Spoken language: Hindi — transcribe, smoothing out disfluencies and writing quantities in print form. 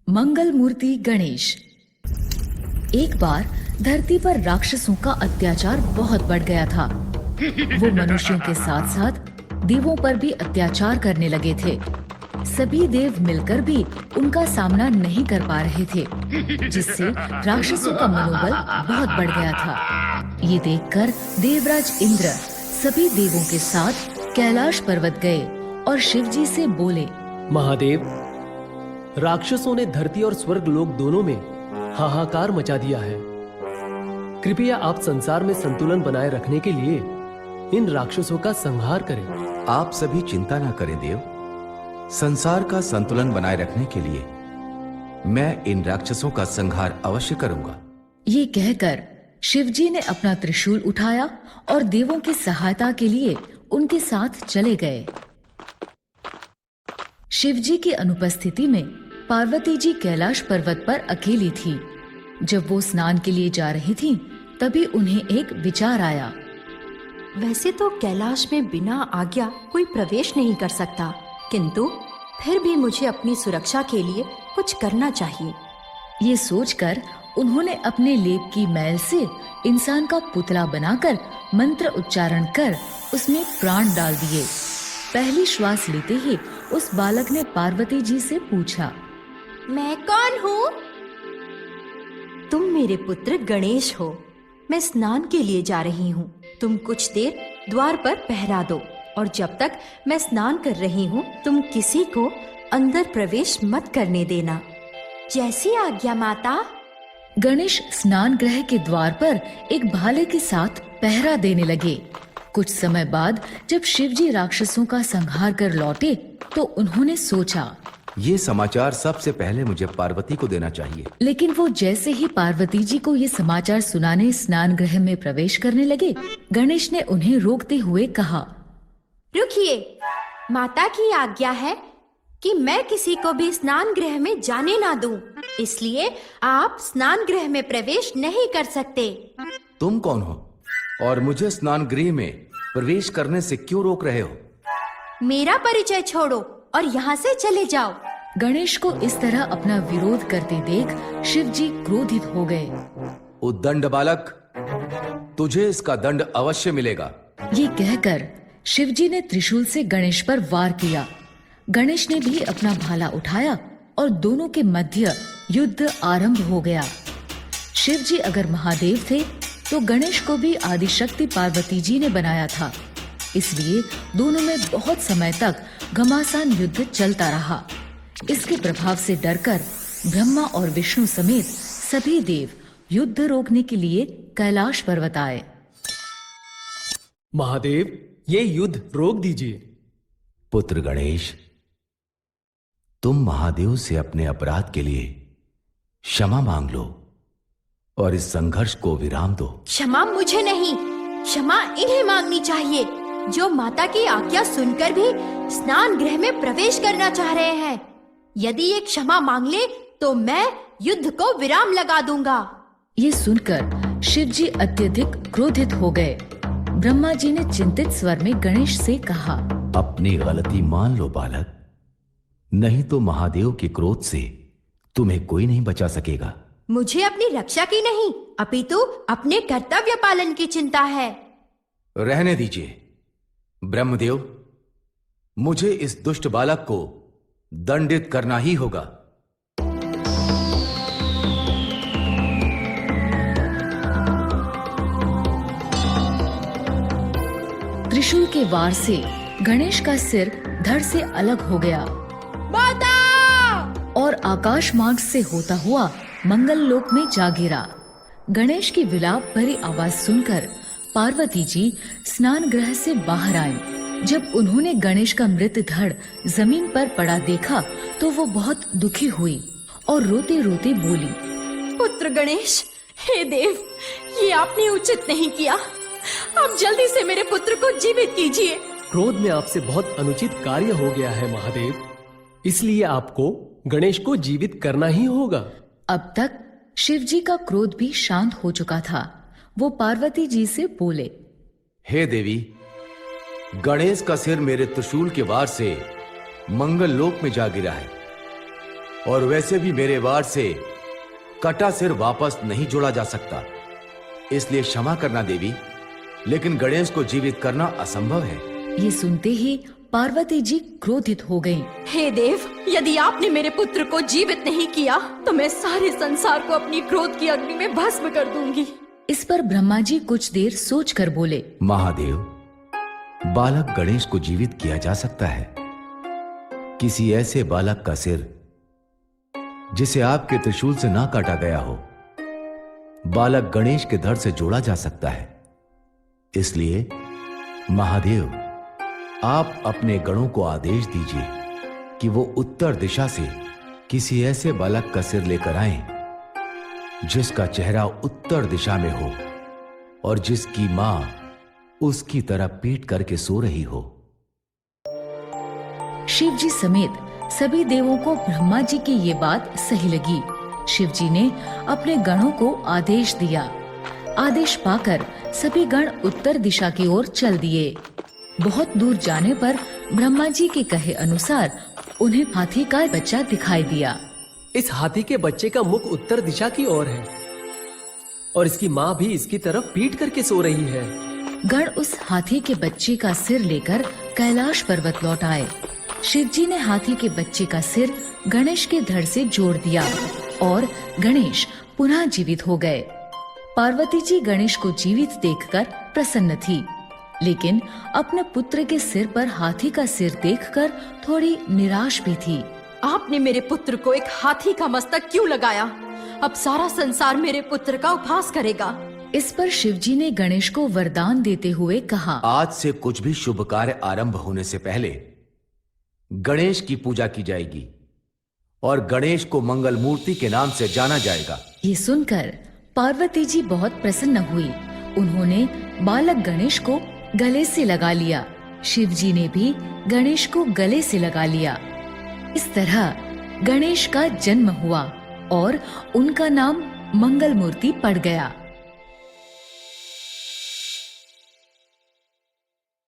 मंगल मूर्ति गणेश। एक बार धरती पर राक्षसों का अत्याचार बहुत बढ़ गया था। वो मनुष्यों के साथ साथ देवों पर भी अत्याचार करने लगे थे। सभी देव मिलकर भी उनका सामना नहीं कर पा रहे थे, जिससे राक्षसों का मनोबल बहुत बढ़ गया था। ये देखकर देवराज इंद्र सभी देवों के साथ कैलाश पर्वत गए और शिव जी से बोले, महादेव, राक्षसों ने धरती और स्वर्ग लोक दोनों में हाहाकार मचा दिया है। कृपया आप संसार में संतुलन बनाए रखने के लिए इन राक्षसों का संहार करें। आप सभी चिंता ना करें देव। संसार का संतुलन बनाए रखने के लिए मैं इन राक्षसों का संहार अवश्य करूंगा। ये कहकर शिवजी ने अपना त्रिशूल उठाया और देवों की सहायता के लिए उनके साथ चले गए। शिवजी की अनुपस्थिति में पार्वती जी कैलाश पर्वत पर अकेली थी। जब वो स्नान के लिए जा रही थीं, तभी उन्हें एक विचार आया। वैसे तो कैलाश में बिना आज्ञा कोई प्रवेश नहीं कर सकता, किंतु फिर भी मुझे अपनी सुरक्षा के लिए कुछ करना चाहिए। ये सोचकर उन्होंने अपने लेप की मैल से इंसान का पुतला बनाकर मंत्र उच्चारण कर उसमें प्राण डाल दिए। पहली श्वास लेते ही उस बालक ने पार्वती जी से पूछा, मैं कौन हूँ? तुम मेरे पुत्र गणेश हो। मैं स्नान के लिए जा रही हूँ। तुम कुछ देर द्वार पर पहरा दो और जब तक मैं स्नान कर रही हूँ तुम किसी को अंदर प्रवेश मत करने देना। जैसी आज्ञा माता। गणेश स्नान गृह के द्वार पर एक भाले के साथ पहरा देने लगे। कुछ समय बाद जब शिवजी राक्षसों का संहार कर लौटे तो उन्होंने सोचा, ये समाचार सबसे पहले मुझे पार्वती को देना चाहिए। लेकिन वो जैसे ही पार्वती जी को ये समाचार सुनाने स्नान गृह में प्रवेश करने लगे, गणेश ने उन्हें रोकते हुए कहा, रुकिए, माता की आज्ञा है कि मैं किसी को भी स्नान गृह में जाने ना दूं, इसलिए आप स्नान गृह में प्रवेश नहीं कर सकते। तुम कौन हो और मुझे स्नान गृह में प्रवेश करने से क्यों रोक रहे हो? मेरा परिचय छोड़ो और यहाँ से चले जाओ। गणेश को इस तरह अपना विरोध करते देख शिवजी क्रोधित हो गए। उद्दंड बालक, तुझे इसका दंड अवश्य मिलेगा। ये कहकर शिवजी ने त्रिशूल से गणेश पर वार किया। गणेश ने भी अपना भाला उठाया और दोनों के मध्य युद्ध आरंभ हो गया। शिवजी अगर महादेव थे तो गणेश को भी आदिशक्ति पार्वती जी ने बनाया था, इसलिए दोनों में बहुत समय तक घमासान युद्ध चलता रहा। इसके प्रभाव से डरकर ब्रह्मा और विष्णु समेत सभी देव युद्ध रोकने के लिए कैलाश पर्वत आए। महादेव, ये युद्ध रोक दीजिए। पुत्र गणेश, तुम महादेव से अपने अपराध के लिए क्षमा मांग लो और इस संघर्ष को विराम दो। क्षमा मुझे नहीं, क्षमा इन्हें मांगनी चाहिए जो माता की आज्ञा सुनकर भी स्नान गृह में प्रवेश करना चाह रहे हैं। यदि ये क्षमा मांग ले तो मैं युद्ध को विराम लगा दूंगा। ये सुनकर शिवजी अत्यधिक क्रोधित हो गए। ब्रह्मा जी ने चिंतित स्वर में गणेश से कहा, अपनी गलती मान लो बालक, नहीं तो महादेव के क्रोध से तुम्हें कोई नहीं बचा सकेगा। मुझे अपनी रक्षा की नहीं, अपितु अपने कर्तव्य पालन की चिंता है। रहने दीजिए ब्रह्मदेव, मुझे इस दुष्ट बालक को दंडित करना ही होगा। त्रिशूल के वार से गणेश का सिर धड़ से अलग हो गया माता! और आकाश मार्ग से होता हुआ मंगल लोक में जा गिरा। गणेश की विलाप भरी आवाज सुनकर पार्वती जी स्नान गृह से बाहर आईं। जब उन्होंने गणेश का मृत धड़ जमीन पर पड़ा देखा तो वो बहुत दुखी हुई और रोते रोते बोली, पुत्र गणेश, हे देव, ये आपने उचित नहीं किया। आप जल्दी से मेरे पुत्र को जीवित कीजिए। क्रोध में आपसे बहुत अनुचित कार्य हो गया है महादेव, इसलिए आपको गणेश को जीवित करना ही होगा। अब तक शिवजी का क्रोध भी शांत हो चुका था। वो पार्वती जी से बोले, हे देवी, गणेश का सिर मेरे त्रिशूल के वार से मंगल लोक में जा गिरा है। और वैसे भी मेरे वार से कटा सिर वापस नहीं जोड़ा जा सकता, इसलिए क्षमा करना देवी, लेकिन गणेश को जीवित करना असंभव है। ये सुनते ही पार्वती जी क्रोधित हो गईं। हे देव, यदि आपने मेरे पुत्र को जीवित नहीं किया तो मैं सारे संसार को अपनी क्रोध की अग्नि में भस्म कर दूंगी। इस पर ब्रह्मा जी कुछ देर सोचकर बोले, महादेव, बालक गणेश को जीवित किया जा सकता है। किसी ऐसे बालक का सिर जिसे आपके त्रिशूल से ना काटा गया हो, बालक गणेश के धड़ से जोड़ा जा सकता है। इसलिए महादेव, आप अपने गणों को आदेश दीजिए कि वो उत्तर दिशा से किसी ऐसे बालक का सिर लेकर आएं जिसका चेहरा उत्तर दिशा में हो और जिसकी मां उसकी तरफ पीठ करके सो रही हो। शिव जी समेत सभी देवों को ब्रह्मा जी की ये बात सही लगी। शिव जी ने अपने गणों को आदेश दिया। आदेश पाकर सभी गण उत्तर दिशा की ओर चल दिए। बहुत दूर जाने पर ब्रह्मा जी के कहे अनुसार उन्हें हाथी का बच्चा दिखाई दिया। इस हाथी के बच्चे का मुख उत्तर दिशा की ओर है और इसकी माँ भी इसकी तरफ पीठ करके सो रही है। गण उस हाथी के बच्चे का सिर लेकर कैलाश पर्वत लौट आए। शिव जी ने हाथी के बच्चे का सिर गणेश के धड़ से जोड़ दिया और गणेश पुनः जीवित हो गए। पार्वती जी गणेश को जीवित देखकर प्रसन्न थी, लेकिन अपने पुत्र के सिर पर हाथी का सिर देखकर थोड़ी निराश भी थी। आपने मेरे पुत्र को एक हाथी का मस्तक क्यों लगाया? अब सारा संसार मेरे पुत्र का उपहास करेगा। इस पर शिव जी ने गणेश को वरदान देते हुए कहा, आज से कुछ भी शुभ कार्य आरंभ होने से पहले गणेश की पूजा की जाएगी और गणेश को मंगल मूर्ति के नाम से जाना जाएगा। ये सुनकर पार्वती जी बहुत प्रसन्न हुई। उन्होंने बालक गणेश को गले से लगा लिया। शिव जी ने भी गणेश को गले से लगा लिया। इस तरह गणेश का जन्म हुआ और उनका नाम मंगल मूर्ति पड़ गया।